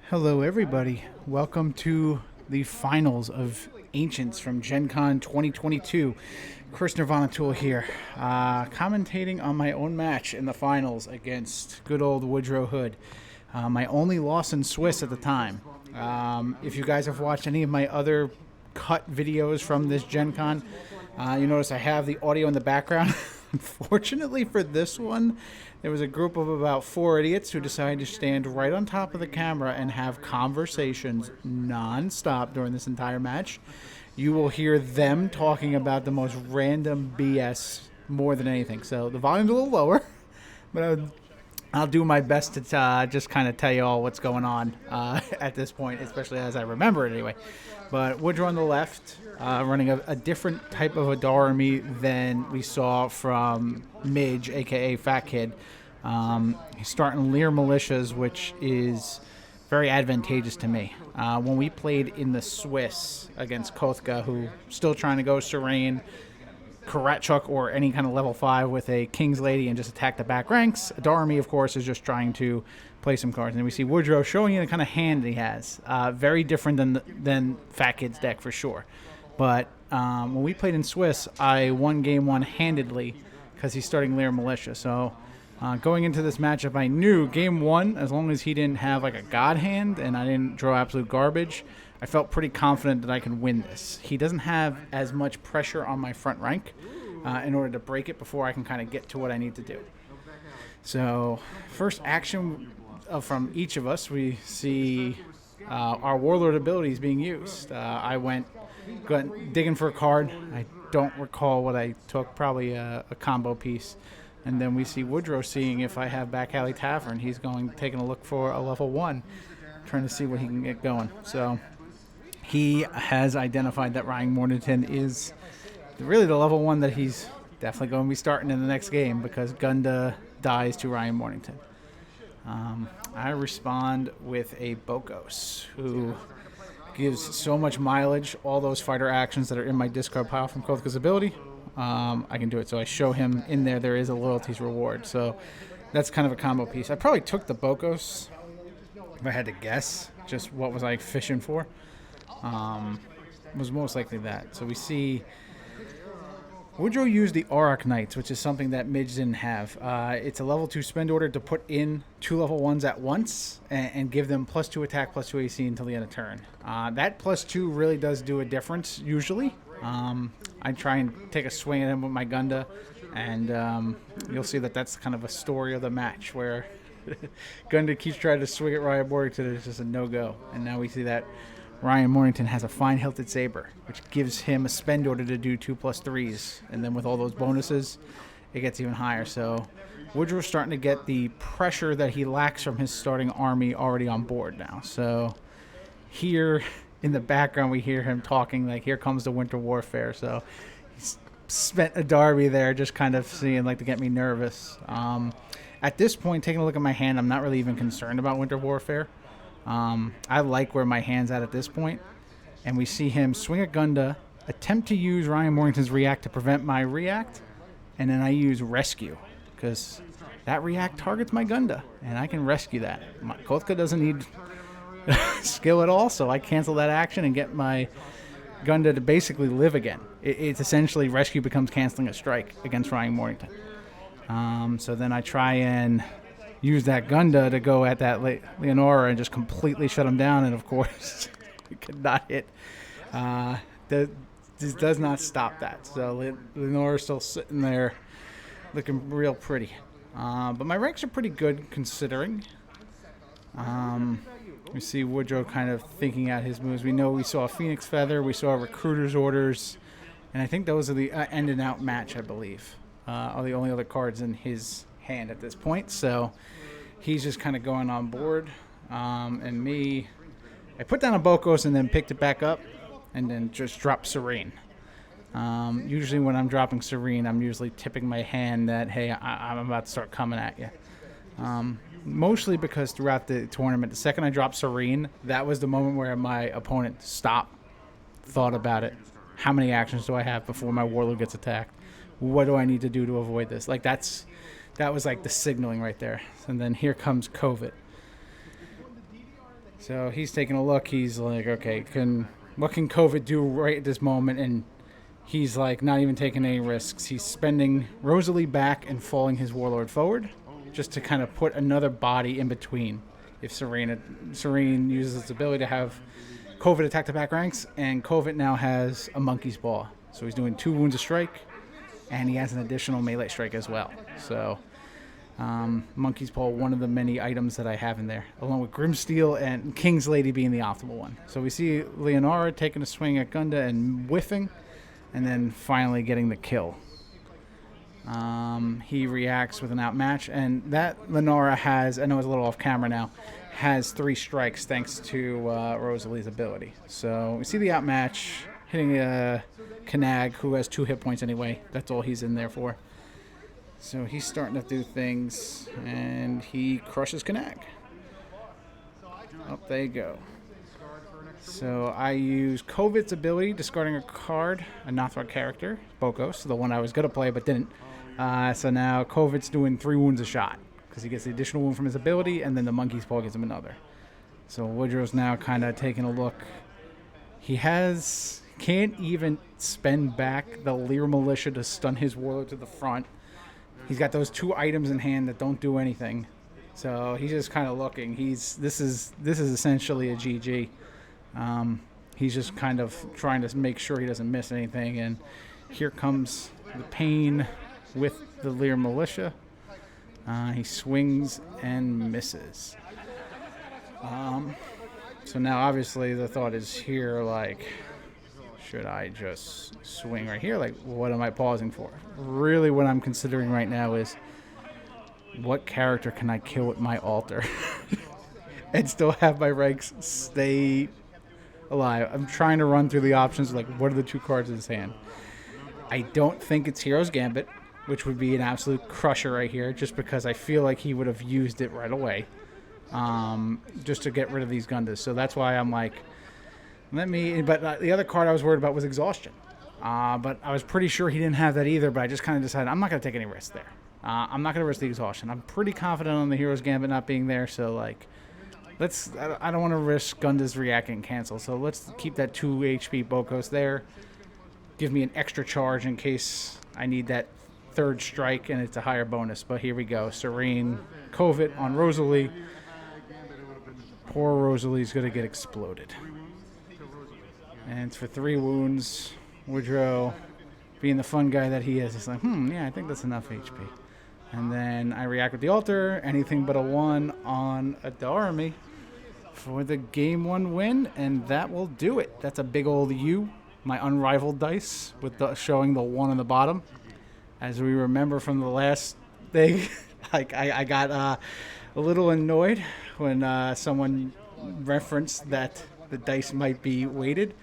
Hello, everybody. Welcome to the finals of Ancients from Gen Con 2022. Chris Nirvana Tool here, commentating on my own match in the finals against good old Woodrow Hood. My only loss in Swiss at the time. If you guys have watched any of my other cut videos from this Gen Con, you notice I have the audio in the background. Unfortunately for this one, there was a group of about 4 idiots who decided to stand right on top of the camera and have conversations non-stop during this entire match. You will hear them talking about the most random BS more than anything. So the volume's a little lower, but I'll do my best to just kind of tell you all what's going on at this point, especially as I remember it anyway. But Woodrow on the left, running a different type of Adar army than we saw from Midge, a.k.a. Fat Kid. He's starting Lear militias, which is very advantageous to me. When we played in the Swiss against Kothka, who's still trying to go Serene, Karatchuk, or any kind of level 5 with a King's Lady and just attack the back ranks, Adar army, of course, is just trying to play some cards. And we see Woodrow showing you the kind of hand he has. Very different than Fat Kid's deck for sure. But when we played in Swiss, I won game one handedly because he's starting Lear Militia. So going into this matchup, I knew game one, as long as he didn't have like a god hand and I didn't draw absolute garbage, I felt pretty confident that I could win this. He doesn't have as much pressure on my front rank in order to break it before I can kind of get to what I need to do. So first action from each of us, we see our Warlord abilities being used. I went digging for a card. I don't recall what I took, probably a combo piece. And then we see Woodrow seeing if I have Back Alley Tavern. He's taking a look for a level 1, trying to see what he can get going. So he has identified that Ryan Mornington is really the level 1 that he's definitely going to be starting in the next game because Gunda dies to Ryan Mornington. I respond with a Bokos, who gives so much mileage, all those fighter actions that are in my discard pile from Kothka's ability. I can do it. So I show him in there is a loyalties reward. So that's kind of a combo piece. I probably took the Bokos if I had to guess. Just what was I fishing for? Was most likely that. So we see Woodrow used the Auroch Knights, which is something that Midge didn't have. It's a level 2 spend order to put in 2 level 1s at once and give them +2 attack, +2 AC until the end of turn. That +2 really does do a difference, usually. I try and take a swing at him with my Gunda, and you'll see that that's kind of a story of the match, where Gunda keeps trying to swing at Ryan Mornington, it's just a no-go. And now we see that Ryan Mornington has a fine hilted saber, which gives him a spend order to do 2+3s, and then with all those bonuses, it gets even higher. So Woodrow's starting to get the pressure that he lacks from his starting army already on board now. So here in the background, we hear him talking like, "Here comes the winter warfare." So he's spent a derby there, just kind of seeing like to get me nervous. At this point, taking a look at my hand, I'm not really even concerned about winter warfare. I like where my hand's at this point. And we see him swing a Gunda, attempt to use Ryan Mornington's react to prevent my react, and then I use rescue because that react targets my Gunda, and I can rescue that. My Kothka doesn't need skill at all, so I cancel that action and get my Gunda to basically live again. It's essentially rescue becomes canceling a strike against Ryan Mornington. So then I try and use that Gunda to go at that Leonora and just completely shut him down, and of course we could not hit. This does not stop that. So Leonora's still sitting there looking real pretty. But my ranks are pretty good considering. We see Woodrow kind of thinking out his moves. We know we saw a Phoenix Feather, we saw Recruiter's Orders, and I think those are the end and out match, I believe, are the only other cards in his hand at this point. So he's just kind of going on board. And me, I put down a Bokos and then picked it back up and then just dropped Serene. Usually when I'm dropping Serene, I'm usually tipping my hand that, hey, I'm about to start coming at you. Mostly because throughout the tournament, the second I dropped Serene, that was the moment where my opponent stopped, thought about it. How many actions do I have before my Warlord gets attacked? What do I need to do to avoid this? Like that was like the signaling right there. And then here comes COVID. So he's taking a look. He's like, okay, what can COVID do right at this moment? And he's like not even taking any risks. He's spending Rosalie back and falling his Warlord forward just to kind of put another body in between. If Serene uses its ability to have COVID attack the back ranks, and COVID now has a Monkey's Paw. So he's doing 2 wounds of strike, and he has an additional melee strike as well. So Monkey's Paw, one of the many items that I have in there, along with Grimsteel and King's Lady being the optimal one. So we see Leonora taking a swing at Gunda and whiffing, and then finally getting the kill. He reacts with an outmatch, and that Lenora has, I know it's a little off camera now, has 3 strikes thanks to Rosalie's ability. So we see the outmatch hitting Kanag, who has 2 hit points anyway. That's all he's in there for. So he's starting to do things, and he crushes Kanag. Up they go. So I use COVID's ability, discarding a card, a Northrog character, Bokos, the one I was going to play but didn't. So now COVID's doing 3 wounds a shot, because he gets the additional wound from his ability, and then the Monkey's Paw gives him another. So Woodrow's now kind of taking a look. He can't even spend back the Lear Militia to stun his Warlord to the front. He's got those 2 items in hand that don't do anything. So he's just kind of looking. This is essentially a GG. He's just kind of trying to make sure he doesn't miss anything. And here comes the pain with the Lear Militia. He swings and misses. So now obviously the thought is here, like, should I just swing right here? Like, what am I pausing for? Really what I'm considering right now is what character can I kill with my altar and still have my ranks stay alive. I'm trying to run through the options, like what are the 2 cards in his hand. I don't think it's Hero's Gambit, which would be an absolute crusher right here, just because I feel like he would have used it right away, just to get rid of these Gundas. So that's why I'm like, but the other card I was worried about was Exhaustion. But I was pretty sure he didn't have that either, but I just kind of decided I'm not going to take any risks there. I'm not going to risk the Exhaustion. I'm pretty confident on the Hero's Gambit not being there, so like, I don't want to risk Gunda's react and cancel, so let's keep that 2 HP Bokos there. Give me an extra charge in case I need that 3rd strike, and it's a higher bonus. But here we go. Serene, COVID on Rosalie. Poor Rosalie's going to get exploded. And it's for 3 wounds. Woodrow, being the fun guy that he is, he's like, yeah, I think that's enough HP. And then I react with the altar, anything but a 1 on Adarami for the game 1 win, and that will do it. That's a big old U, my unrivaled dice, with showing the 1 on the bottom. As we remember from the last thing, like I got a little annoyed when someone referenced that the dice might be weighted.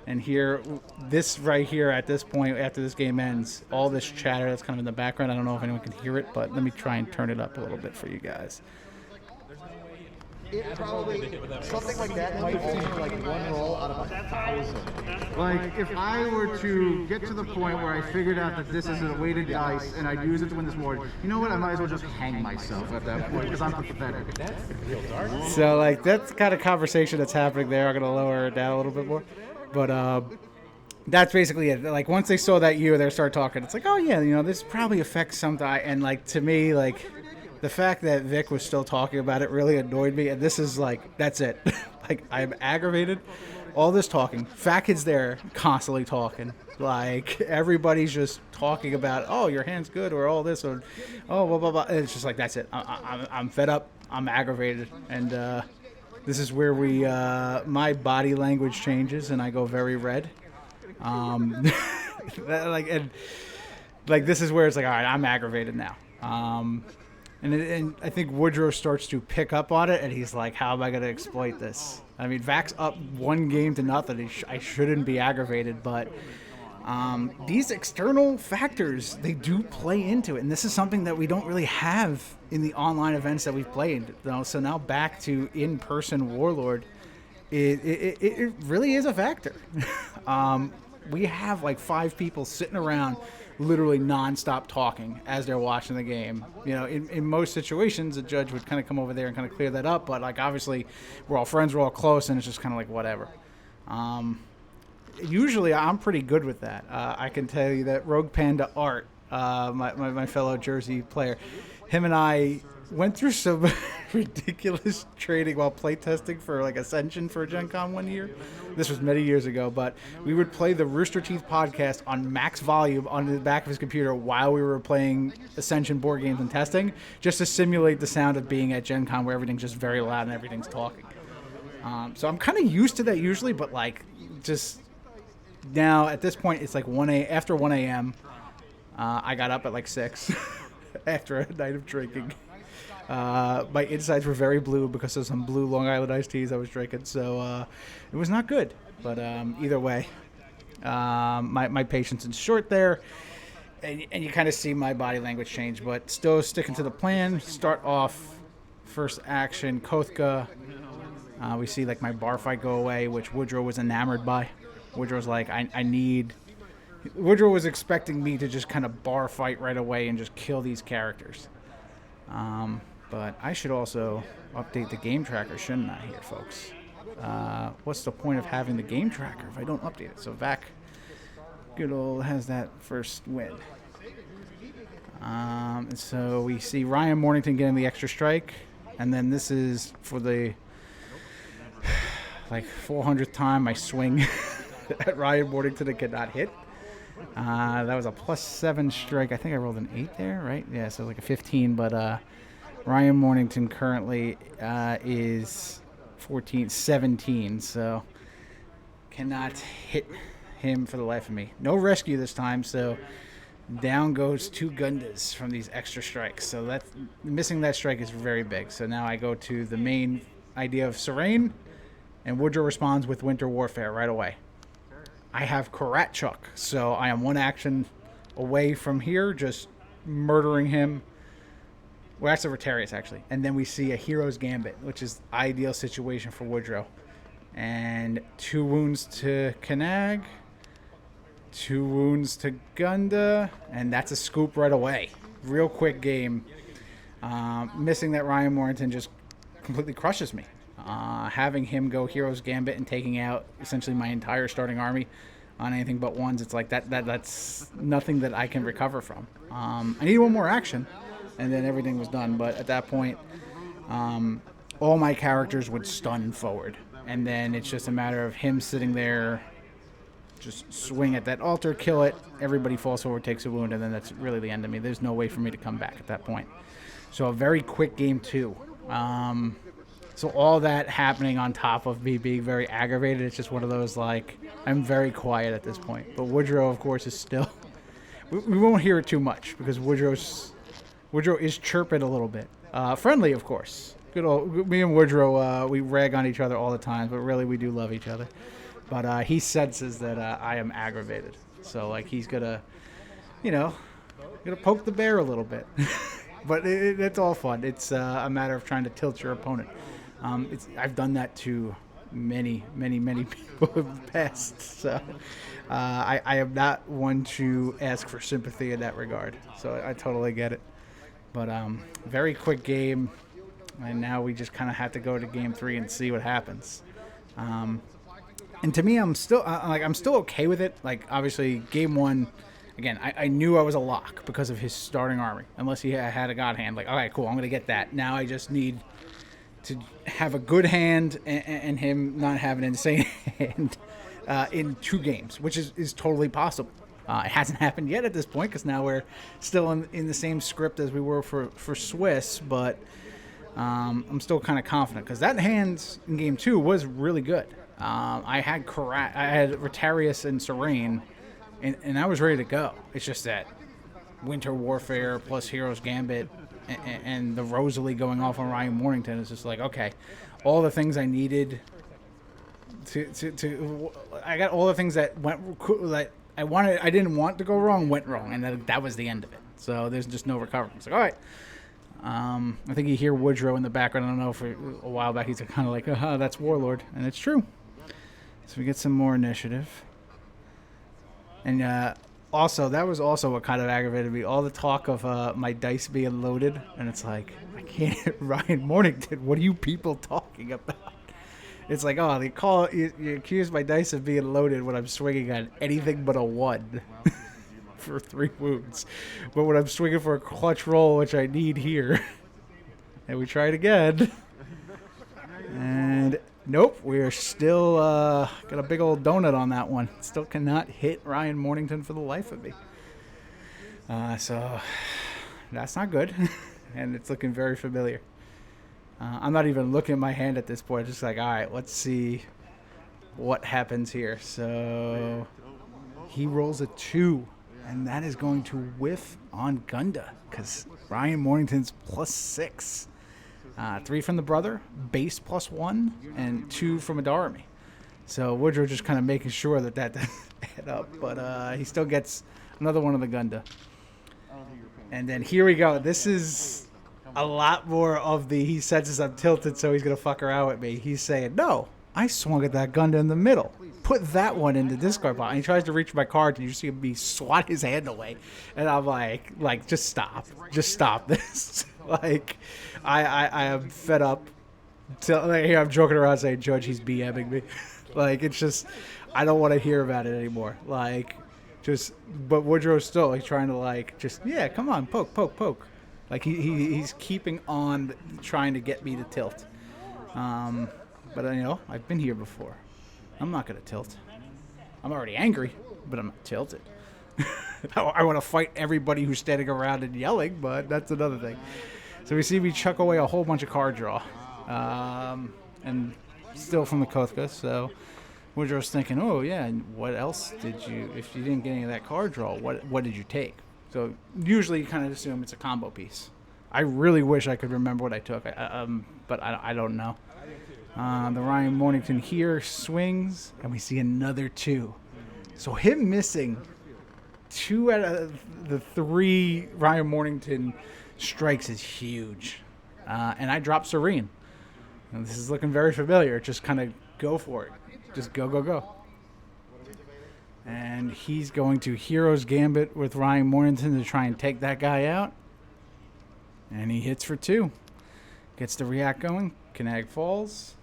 And here, this right here at this point, after this game ends, all this chatter that's kind of in the background, I don't know if anyone can hear it, but let me try and turn it up a little bit for you guys. It probably, something like that might only like 1 roll out of 1,000. Like, if I were to get to the point where I figured out that this is a weighted dice and I'd use it to win this war, you know what? I might as well just hang myself at that point because I'm pathetic. So, like, that's the kind of conversation that's happening there. I'm going to lower it down a little bit more. But that's basically it. Like, once they saw that U, they started talking. It's like, oh, yeah, you know, this probably affects something. And, like, to me, like, the fact that Vic was still talking about it really annoyed me. And this is, like, that's it. Like, I'm aggravated. All this talking. Fat Kid's there constantly talking. Like, everybody's just talking about, oh, your hand's good, or all this, or, oh, blah, blah, blah. And it's just like, that's it. I'm fed up. I'm aggravated. And this is where my body language changes, and I go very red. This is where it's like, all right, I'm aggravated now. And I think Woodrow starts to pick up on it, and he's like, how am I going to exploit this? I mean, Vac's up 1-0. I shouldn't be aggravated, but these external factors, they do play into it. And this is something that we don't really have in the online events that we've played. So now back to in-person Warlord, it really is a factor. We have like 5 people sitting around literally nonstop talking as they're watching the game. You know, in most situations, the judge would kind of come over there and kind of clear that up. But, like, obviously, we're all friends, we're all close, and it's just kind of like whatever. Usually, I'm pretty good with that. I can tell you that Rogue Panda Art, my fellow Jersey player, him and I went through some ridiculous training while playtesting for like Ascension for Gen Con one year. This was many years ago, but we would play the Rooster Teeth podcast on max volume on the back of his computer while we were playing Ascension board games and testing, just to simulate the sound of being at Gen Con where everything's just very loud and everything's talking. So I'm kind of used to that usually, but like just now at this point it's like after 1 a.m. I got up at like 6 after a night of drinking. My insides were very blue because of some blue Long Island iced teas I was drinking, so it was not good. But either way, my patience is short there, and you kind of see my body language change, but still sticking to the plan. Start off first action, Kothka. We see like my bar fight go away, which Woodrow was enamored by. Woodrow's like, Woodrow was expecting me to just kind of bar fight right away and just kill these characters. But I should also update the game tracker, shouldn't I, here, folks? What's the point of having the game tracker if I don't update it? So Vac good old has that first win. And so we see Ryan Mornington getting the extra strike. And then this is for the like 400th time I swing at Ryan Mornington and cannot hit. That was a +7 strike. I think I rolled an 8 there, right? Yeah, so like a 15. But Ryan Mornington currently is 17, so cannot hit him for the life of me. No rescue this time, so down goes 2 Gundas from these extra strikes. So that's missing that strike is very big. So now I go to the main idea of Serene, and Woodrow responds with Winter Warfare right away. I have Karatchuk, so I am 1 action away from here, just murdering him. Well, that's a Rotarius, actually. And then we see a Hero's Gambit, which is ideal situation for Woodrow. And 2 wounds to Kanag, 2 wounds to Gunda, and that's a scoop right away. Real quick game. Missing that Ryan Mornington just completely crushes me. Having him go Hero's Gambit and taking out essentially my entire starting army on anything but ones, it's like that's nothing that I can recover from. I need 1 more action, and then everything was done. But at that point, all my characters would stun forward, and then it's just a matter of him sitting there, just swing at that altar, kill it, everybody falls forward, takes a wound, and then that's really the end of me. There's no way for me to come back at that point. So a very quick game 2. So all that happening on top of me being very aggravated, it's just one of those, like, I'm very quiet at this point. But Woodrow, of course, is still... we won't hear it too much because Woodrow is chirping a little bit. Friendly, of course. Good old... Me and Woodrow, we rag on each other all the time, but really we do love each other. But he senses that I am aggravated. So, like, he's gonna poke the bear a little bit. But it's all fun. It's a matter of trying to tilt your opponent. I've done that to many people in the past. So I am not one to ask for sympathy in that regard. So I totally get it. But very quick game, and now we just kind of have to go to game 3 and see what happens. And to me, I'm still okay with it. Like, obviously, game 1. Again, I knew I was a lock because of his starting army. Unless he had a god hand. Like, all right, cool, I'm going to get that. Now I just need to have a good hand and him not have an insane hand in 2 games, which is totally possible. It hasn't happened yet at this point because now we're still in the same script as we were for Swiss, but I'm still kind of confident because that hand in game 2 was really good. I had Rotarius and Serene, and I was ready to go. It's just that Winter Warfare plus Hero's Gambit and the Rosalie going off on Ryan Mornington is just like, okay, all the things I needed to I got all the things that I didn't want to go wrong went wrong, and that was the end of it. So there's just no recovery. It's like, all right. I think you hear Woodrow in the background. I don't know, for a while back he's kind of like, that's Warlord, and it's true. So we get some more initiative. And Also, that was also what kind of aggravated me. All the talk of my dice being loaded, and it's like, I can't hit Ryan Mornington. What are you people talking about? It's like, oh, you accuse my dice of being loaded when I'm swinging on anything but a 1 for 3 wounds. But when I'm swinging for a clutch roll, which I need here, and we try it again, and nope, we're still got a big old donut on that one. Still cannot hit Ryan Mornington for the life of me. So that's not good, and it's looking very familiar. I'm not even looking at my hand at this point. Just like, all right, let's see what happens here. So he rolls a 2, and that is going to whiff on Gunda because Ryan Mornington's +6. 3 from the brother, base +1, and 2 from Adarami. So Woodrow just kind of making sure that doesn't add up. But he still gets another one of the Gunda. And then here we go. This is a lot more of the he senses I'm tilted, so he's going to fuck around with me. He's saying, no, I swung at that Gunda in the middle. Put that one in the discard pile. And he tries to reach my card, and you see me swat his hand away. And I'm like, just stop. Just stop this. Like, I am fed up. Here I'm joking around saying, Judge, he's BMing me. Like, it's just, I don't want to hear about it anymore. Like, but Woodrow's still, like, trying to, like, just, yeah, come on, poke. Like, he's keeping on trying to get me to tilt. But, I've been here before. I'm not going to tilt. I'm already angry, but I'm not tilted. I want to fight everybody who's standing around and yelling, but that's another thing. So we see me chuck away a whole bunch of card draw. And still from the Kothka, so Woodrow's thinking, oh, yeah, and what else did you, if you didn't get any of that card draw, what did you take? So usually you kind of assume it's a combo piece. I really wish I could remember what I took, but I don't know. The Ryan Mornington here swings, and we see another 2. So him missing 2 out of the 3 Ryan Mornington strikes is huge. And I drop Serene. And this is looking very familiar. Just kind of go for it. Just go. And he's going to Hero's Gambit with Ryan Mornington to try and take that guy out. And he hits for 2. Gets the react going. Canag falls.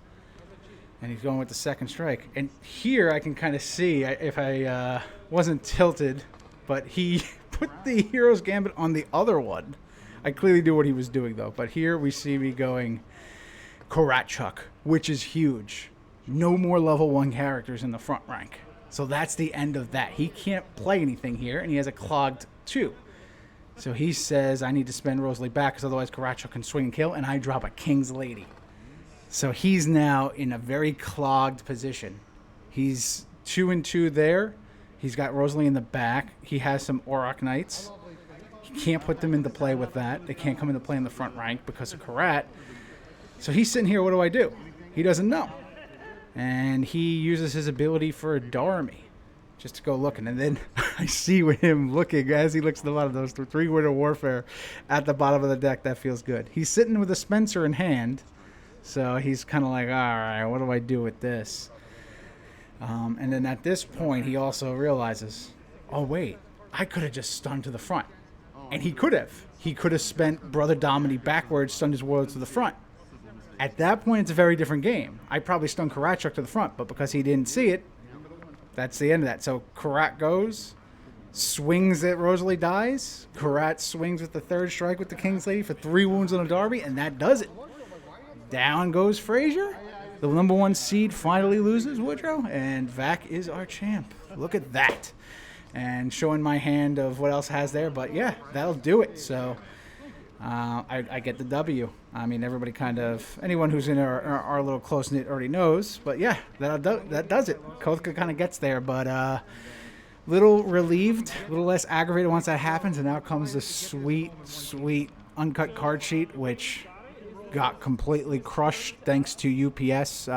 And he's going with the second strike. And here I can kind of see, if I wasn't tilted, but he put the Hero's Gambit on the other one. I clearly knew what he was doing, though. But here we see me going Karatchuk, which is huge. No more level 1 characters in the front rank. So that's the end of that. He can't play anything here, and he has a clogged 2. So he says, I need to spend Rosalie back, because otherwise Karatchuk can swing and kill, and I drop a King's Lady. So he's now in a very clogged position. He's 2-2 there. He's got Rosalie in the back. He has some Auroch Knights. He can't put them into play with that. They can't come into play in the front rank because of Karat. So he's sitting here, what do I do? He doesn't know. And he uses his ability for Adarami just to go looking. And then I see with him looking, as he looks at the bottom of those 3 Winter Warfare at the bottom of the deck, that feels good. He's sitting with a Spencer in hand. So he's kind of like, all right, what do I do with this? And then at this point, he also realizes, oh, wait, I could have just stunned to the front. And he could have. He could have spent Brother Domini backwards, stunned his warlord to the front. At that point, it's a very different game. I probably stunned Karatchuk to the front, but because he didn't see it, that's the end of that. So Karat goes, swings at Rosalie dies. Karat swings with the 3rd strike with the King's Lady for 3 wounds on a Darby, and that does it. Down goes Frazier. The number 1 seed finally loses, Woodrow, and Vac is our champ. Look at that. And showing my hand of what else has there, but yeah, that'll do it. So I get the W. I mean, everybody kind of, anyone who's in our little close-knit already knows, but yeah, that does it. Kothka kind of gets there, but little relieved, a little less aggravated once that happens, and now comes the sweet uncut card sheet, which got completely crushed thanks to UPS.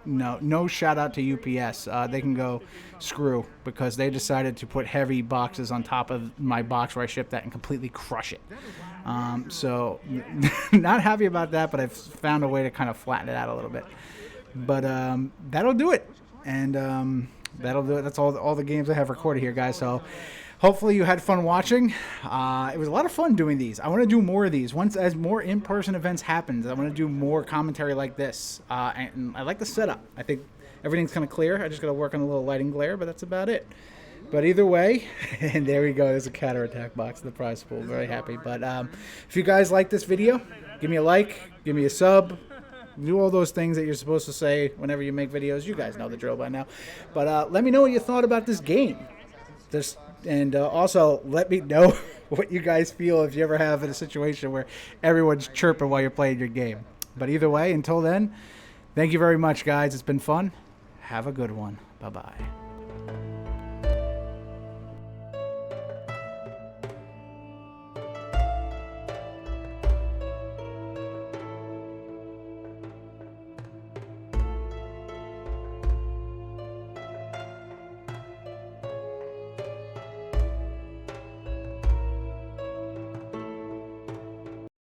No shout out to UPS. They can go screw, because they decided to put heavy boxes on top of my box where I shipped that and completely crush it. So not happy about that, but I've found a way to kind of flatten it out a little bit. But that'll do it. And that'll do it. That's all the games I have recorded here, guys. So hopefully you had fun watching. It was a lot of fun doing these. I want to do more of these. Once as more in-person events happens, I want to do more commentary like this. And I like the setup. I think everything's kind of clear. I just got to work on a little lighting glare, but that's about it. But either way, and there we go. There's a counterattack box in the prize pool. Very happy. But if you guys like this video, give me a like, give me a sub. Do all those things that you're supposed to say whenever you make videos. You guys know the drill by now. But let me know what you thought about this game. And also let me know what you guys feel if you ever have in a situation where everyone's chirping while you're playing your game. But either way, until then, thank you very much, guys. It's been fun. Have a good one. Bye-bye.